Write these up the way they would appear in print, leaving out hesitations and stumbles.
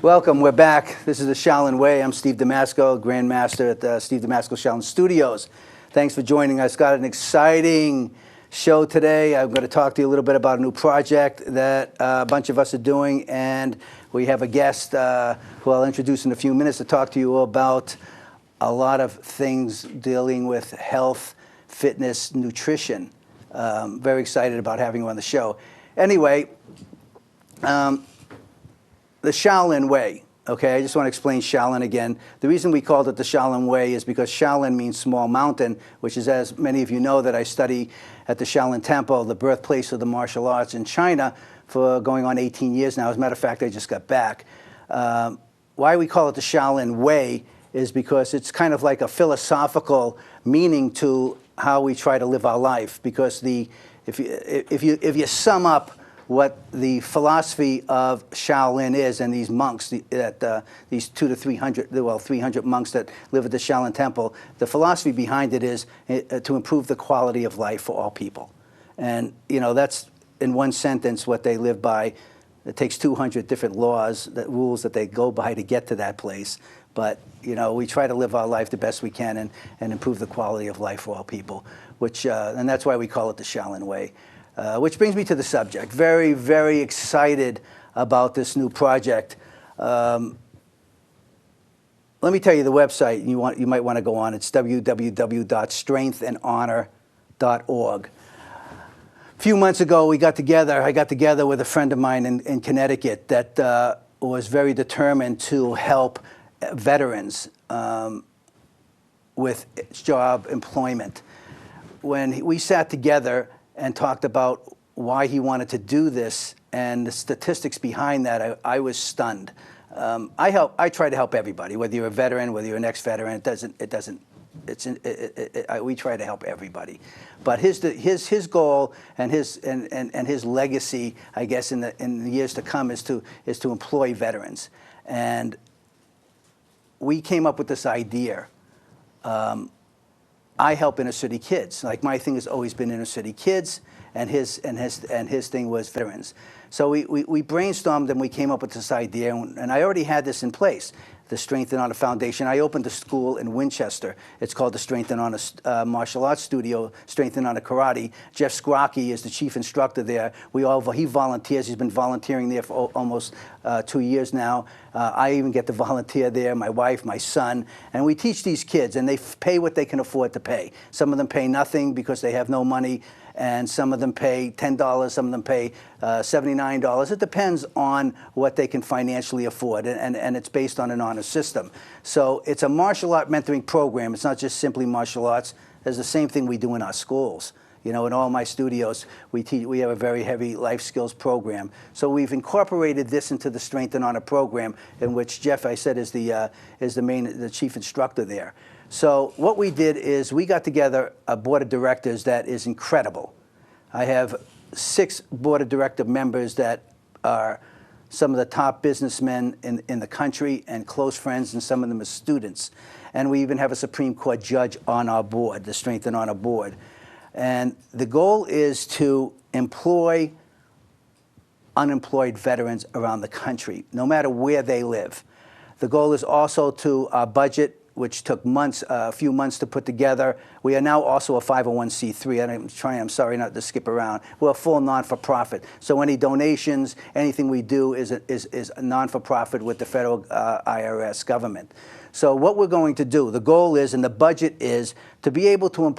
Welcome, we're back. This is the Shaolin Way. I'm Steve DeMasco, GrandMaster at the Steve DeMasco Shaolin Studios. Thanks for joining us. Got an exciting show today. I'm going to talk to you a little bit about a new project that a bunch of us are doing, and we have a guest who I'll introduce in a few minutes to talk to you about a lot of things dealing with health, fitness, nutrition. Very excited about having you on the show. Anyway, the Shaolin Way, okay? I just want to explain Shaolin again. The reason we called it the Shaolin Way is because Shaolin means small mountain, which is, as many of you know, that I study at the Shaolin Temple, the birthplace of the martial arts in China, for going on 18 years now. As a matter of fact, I just got back. Why we call it the Shaolin Way is because it's kind of like a philosophical meaning to how we try to live our life. Because if you sum up what the philosophy of Shaolin is, and these monks, these 200 to 300, well, 300 monks that live at the Shaolin Temple, the philosophy behind it is to improve the quality of life for all people. And you know, that's in one sentence what they live by. It takes 200 different laws, rules that they go by to get to that place. But you know, we try to live our life the best we can and improve the quality of life for all people, and that's why we call it the Shaolin Way. Which brings me to the subject. Very, very excited about this new project. Let me tell you the website you might want to go on. It's www.strengthandhonor.org. A few months ago, I got together with a friend of mine in Connecticut that was very determined to help veterans with job employment. When we sat together and talked about why he wanted to do this and the statistics behind that, I was stunned. I try to help everybody, whether you're a veteran, whether you're an ex-veteran. We try to help everybody. But his goal and his legacy, I guess, in the years to come is to employ veterans. And we came up with this idea. I help inner city kids. Like, my thing has always been inner city kids, and his thing was veterans. So we brainstormed and we came up with this idea, and I already had this in place, the Strength and Honor Foundation. I opened a school in Winchester. It's called the Strength and Honor Martial Arts Studio, Strength and Honor Karate. Jeff Scrocky is the chief instructor there. He volunteers. He's been volunteering there for almost 2 years now. I even get to volunteer there, my wife, my son, and we teach these kids, and they pay what they can afford to pay. Some of them pay nothing because they have no money, and some of them pay $10, some of them pay $79. It depends on what they can financially afford, and it's based on an honor system. So it's a martial art mentoring program. It's not just simply martial arts. It's the same thing we do in our schools. You know, in all my studios, we have a very heavy life skills program. So we've incorporated this into the Strength and Honor program, in which Jeff, I said, is the chief instructor there. So what we did is we got together a board of directors that is incredible. I have 6 board of director members that are some of the top businessmen in the country and close friends, and some of them are students. And we even have a Supreme Court judge on our board, the Strength and Honor board. And the goal is to employ unemployed veterans around the country, no matter where they live. The goal is also to budget, which took a few months to put together. We are now also a 501c3. I'm sorry not to skip around. We're a full non-for-profit. So any donations, anything we do is a non-for-profit with the federal IRS government. So what we're going to do, the goal is, and the budget is, to be able to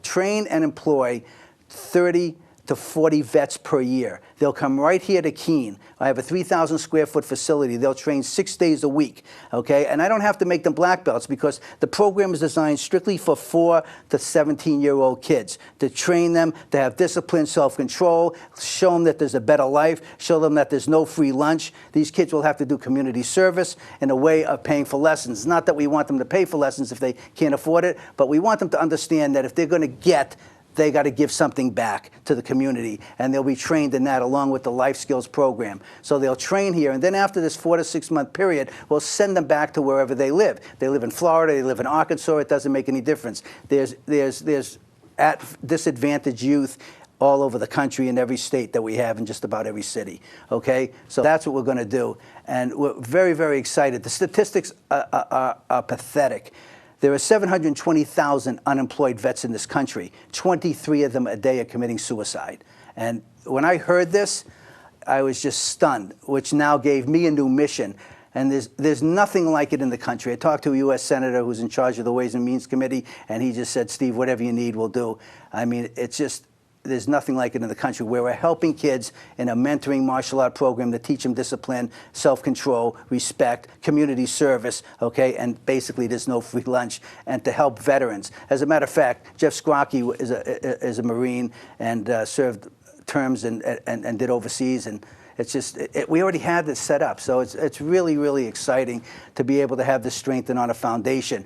train and employ 30 to 40 vets per year. They'll come right here to Keene. I have a 3,000 square foot facility. They'll train 6 days a week, okay? And I don't have to make them black belts, because the program is designed strictly for 4 to 17-year-old kids, to train them to have discipline, self-control, show them that there's a better life, show them that there's no free lunch. These kids will have to do community service in a way of paying for lessons. Not that we want them to pay for lessons if they can't afford it, but we want them to understand that if they're going to get, they got to give something back to the community, and they'll be trained in that along with the life skills program. So they'll train here, and then after this 4 to 6 month period, we'll send them back to wherever they live. They live in Florida, they live in Arkansas, it doesn't make any difference. There's at disadvantaged youth all over the country in every state that we have in just about every city, okay? So that's what we're going to do, and we're very, very excited. The statistics are pathetic. There are 720,000 unemployed vets in this country. 23 of them a day are committing suicide. And when I heard this, I was just stunned, which now gave me a new mission. And there's nothing like it in the country. I talked to a U.S. Senator who's in charge of the Ways and Means Committee, and he just said, Steve, whatever you need, we'll do. I mean, it's just, there's nothing like it in the country, where we're helping kids in a mentoring martial art program to teach them discipline, self-control, respect, community service, okay, and basically there's no free lunch, and to help veterans. As a matter of fact, Jeff Scrocky is a Marine and served terms and did overseas, and it's just, we already had this set up, so it's really, really exciting to be able to have this strengthened on a foundation.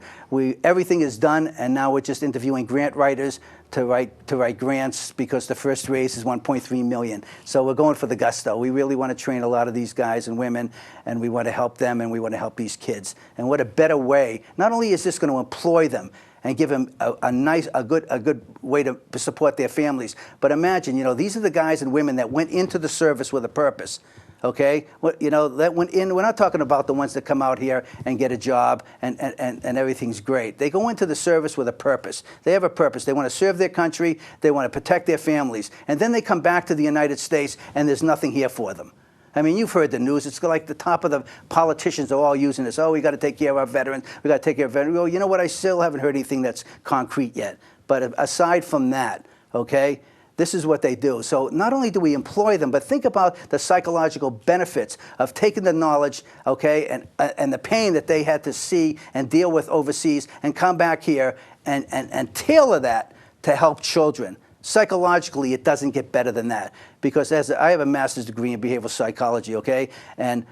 Everything is done, and now we're just interviewing grant writers to write grants, because the first raise is $1.3 million. So we're going for the gusto. We really want to train a lot of these guys and women, and we want to help them, and we want to help these kids. And what a better way! Not only is this going to employ them and give them a good way to support their families, but imagine, you know, these are the guys and women that went into the service with a purpose. Okay, you know, that went in. We're not talking about the ones that come out here and get a job and everything's great. They go into the service with a purpose. They have a purpose. They want to serve their country. They want to protect their families. And then they come back to the United States and there's nothing here for them. I mean, you've heard the news. It's like the top of the politicians are all using this. Oh, we got to take care of our veterans. We got to take care of veterans. Well, you know what? I still haven't heard anything that's concrete yet. But aside from that, okay, this is what they do. So not only do we employ them, but think about the psychological benefits of taking the knowledge, okay, and the pain that they had to see and deal with overseas, and come back here and tailor that to help children. Psychologically, it doesn't get better than that, because I have a master's degree in behavioral psychology, okay, and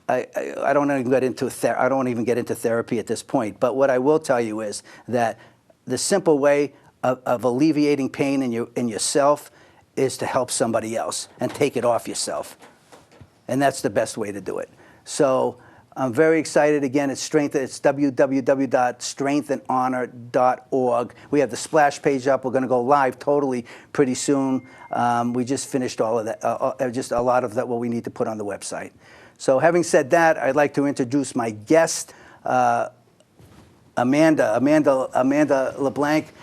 I don't even get into therapy at this point. But what I will tell you is that the simple way of alleviating pain in yourself is to help somebody else and take it off yourself, and that's the best way to do it. So I'm very excited. Again, it's www.strengthandhonor.org. We have the splash page up. We're going to go live totally pretty soon. We just finished all of that, just a lot of that, what we need to put on the website. So having said that, I'd like to introduce my guest, Amanda LeBlanc.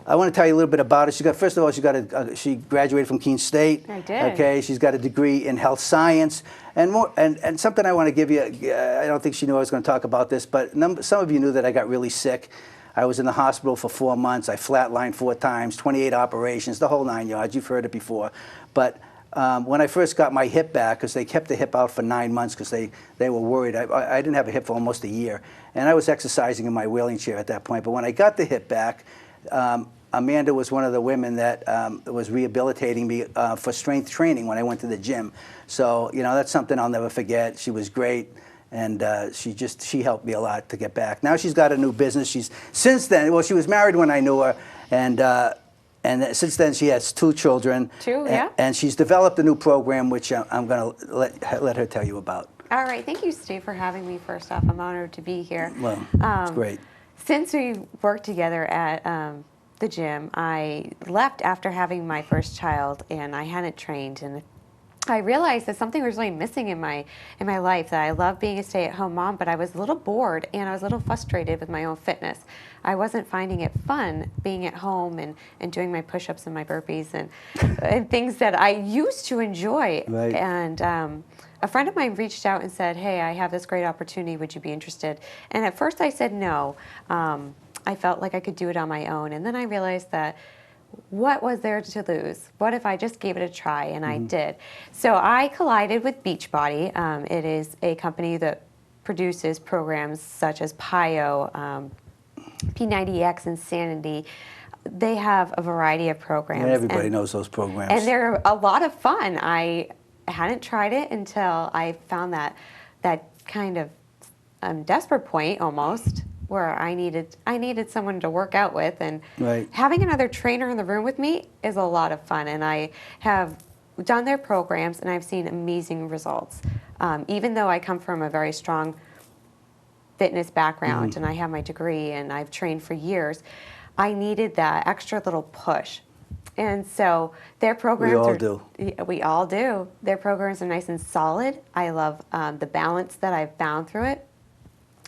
I want to tell you a little bit about her. First of all, she graduated from Keene State. I did. Okay, she's got a degree in health science, and something I want to give you. I don't think she knew I was going to talk about this, but some of you knew that I got really sick. I was in the hospital for 4 months. I flatlined 4 times, 28 operations, the whole 9 yards. You've heard it before, but when I first got my hip back, because they kept the hip out for 9 months because they were worried. I didn't have a hip for almost a year, and I was exercising in my wheeling chair at that point. But when I got the hip back, Amanda was one of the women that was rehabilitating me for strength training when I went to the gym. So, you know, that's something I'll never forget. She was great, and she helped me a lot to get back. Now she's got a new business. Since then, well, she was married when I knew her, and since then she has 2 children. 2, yeah. And she's developed a new program, which I'm going to let her tell you about. All right. Thank you, Steve, for having me. First off, I'm honored to be here. Well, it's great. Since we worked together at the gym, I left after having my first child, and I hadn't trained, and I realized that something was really missing in my life. That I love being a stay-at-home mom, but I was a little bored and I was a little frustrated with my own fitness. I wasn't finding it fun being at home and doing my push-ups and my burpees and things that I used to enjoy. Right. And a friend of mine reached out and said, "Hey, I have this great opportunity. Would you be interested?" And at first I said no. I felt like I could do it on my own, and then I realized that what was there to lose? What if I just gave it a try? And I did. So I collided with Beachbody. It is a company that produces programs such as PiYo, P90X, Insanity. They have a variety of programs. And everybody knows those programs. And they're a lot of fun. I hadn't tried it until I found that kind of desperate point almost, where I needed someone to work out with, and right. Having another trainer in the room with me is a lot of fun. And I have done their programs, and I've seen amazing results. Even though I come from a very strong fitness background, and I have my degree, and I've trained for years, I needed that extra little push And so their programs We all are, do. We all do. Their programs are nice and solid. I love the balance that I've found through it.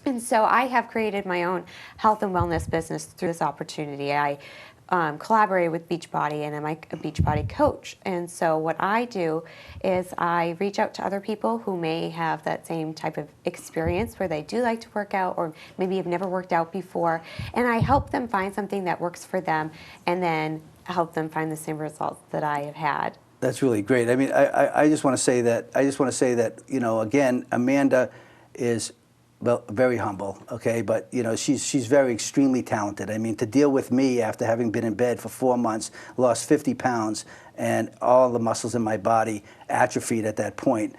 And so I have created my own health and wellness business through this opportunity. I collaborated with Beachbody, and I'm a Beachbody coach. And so what I do is I reach out to other people who may have that same type of experience where they do like to work out, or maybe have never worked out before, and I help them find something that works for them, and then help them find the same results that I have had. That's really great. I mean, I just want to say that, you know, again, Amanda is, well, very humble, okay, but you know, she's very extremely talented. I mean, to deal with me after having been in bed for 4 months, lost 50 pounds, and all the muscles in my body atrophied at that point.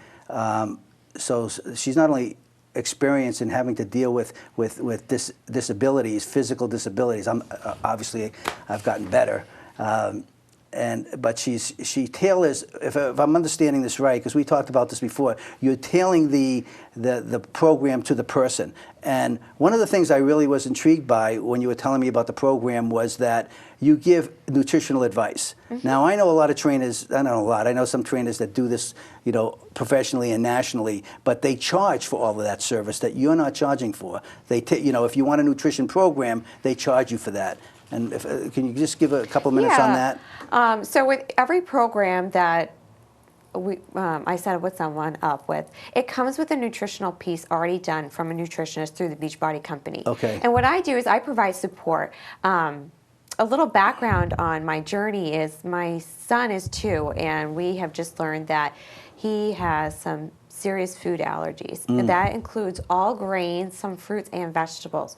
So she's not only experienced in having to deal with disabilities, physical disabilities. Obviously I've gotten better. But she tailors, if I'm understanding this right, because we talked about this before, you're tailoring the program to the person. And one of the things I really was intrigued by when you were telling me about the program was that you give nutritional advice. Mm-hmm. Now, I know a lot of trainers, I know some trainers that do this, you know, professionally and nationally, but they charge for all of that service that you're not charging for. You know, if you want a nutrition program, they charge you for that. And can you just give a couple minutes on that? So with every program that I set up with someone with, it comes with a nutritional piece already done from a nutritionist through the Beachbody company. Okay. And what I do is I provide support. A little background on my journey is my son is 2, and we have just learned that he has some serious food allergies. And that includes all grains, some fruits and vegetables.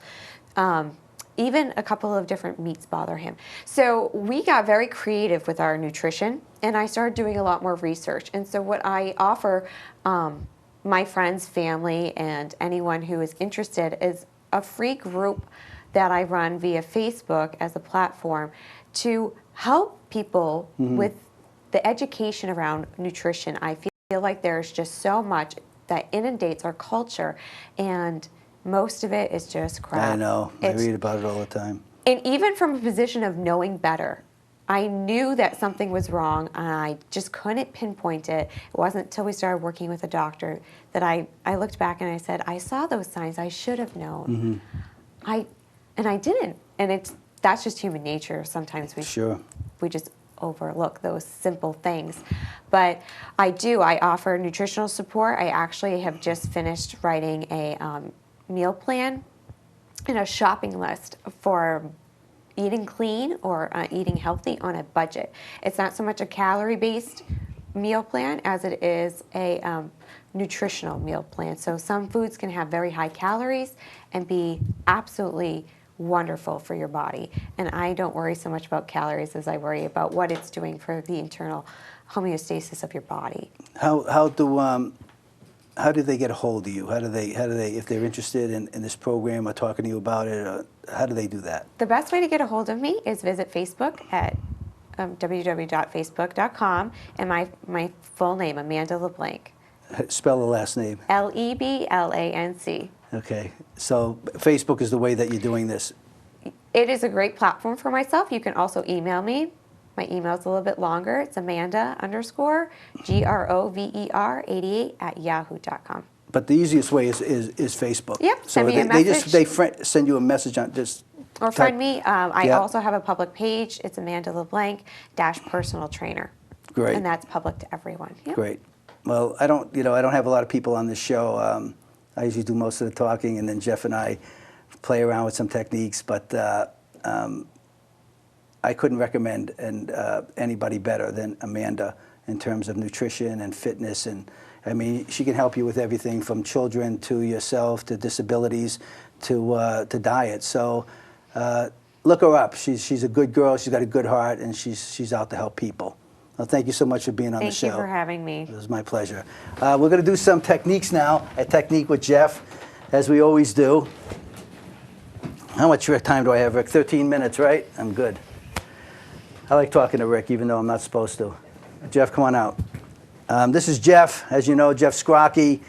Even a couple of different meats bother him. So we got very creative with our nutrition, and I started doing a lot more research. And so what I offer my friends, family, and anyone who is interested is a free group that I run via Facebook as a platform to help people with the education around nutrition. I feel like there's just so much that inundates our culture, and most of it is just crap. I know. I read about it all the time. And even from a position of knowing better, I knew that something was wrong, and I just couldn't pinpoint it. It wasn't until we started working with a doctor that I looked back and I said, I saw those signs. I should have known. And I didn't. And that's just human nature. Sometimes we just overlook those simple things. But I offer nutritional support. I actually have just finished writing a meal plan and a shopping list for eating clean or eating healthy on a budget. It's not so much a calorie-based meal plan as it is a nutritional meal plan. So some foods can have very high calories and be absolutely wonderful for your body. And I don't worry so much about calories as I worry about what it's doing for the internal homeostasis of your body. How do they get a hold of you? How do they, if they're interested in this program or talking to you about it, how do they do that? The best way to get a hold of me is visit Facebook at www.facebook.com, and my full name, Amanda LeBlanc. Spell the last name. LeBlanc. Okay, so Facebook is the way that you're doing this. It is a great platform for myself. You can also email me. My email's a little bit longer. It's Amanda_GROVER88@yahoo.com. But the easiest way is Facebook. Yep, So send me a message. send you a message on just. Or friend me. I also have a public page. It's Amanda LeBlanc _personal trainer. Great. And that's public to everyone. Yep. Great. Well, I don't have a lot of people on this show. I usually do most of the talking, and then Jeff and I play around with some techniques. But I couldn't recommend anybody better than Amanda in terms of nutrition and fitness. And I mean, she can help you with everything from children to yourself to disabilities to diet. So look her up. She's a good girl. She's got a good heart, and she's out to help people. Well, thank you so much for being on the show. Thank you for having me. It was my pleasure. We're going to do some techniques now, a technique with Jeff, as we always do. How much time do I have, Rick? 13 minutes, right? I'm good. I like talking to Rick, even though I'm not supposed to. Jeff, come on out. This is Jeff. As you know, Jeff Scrocky.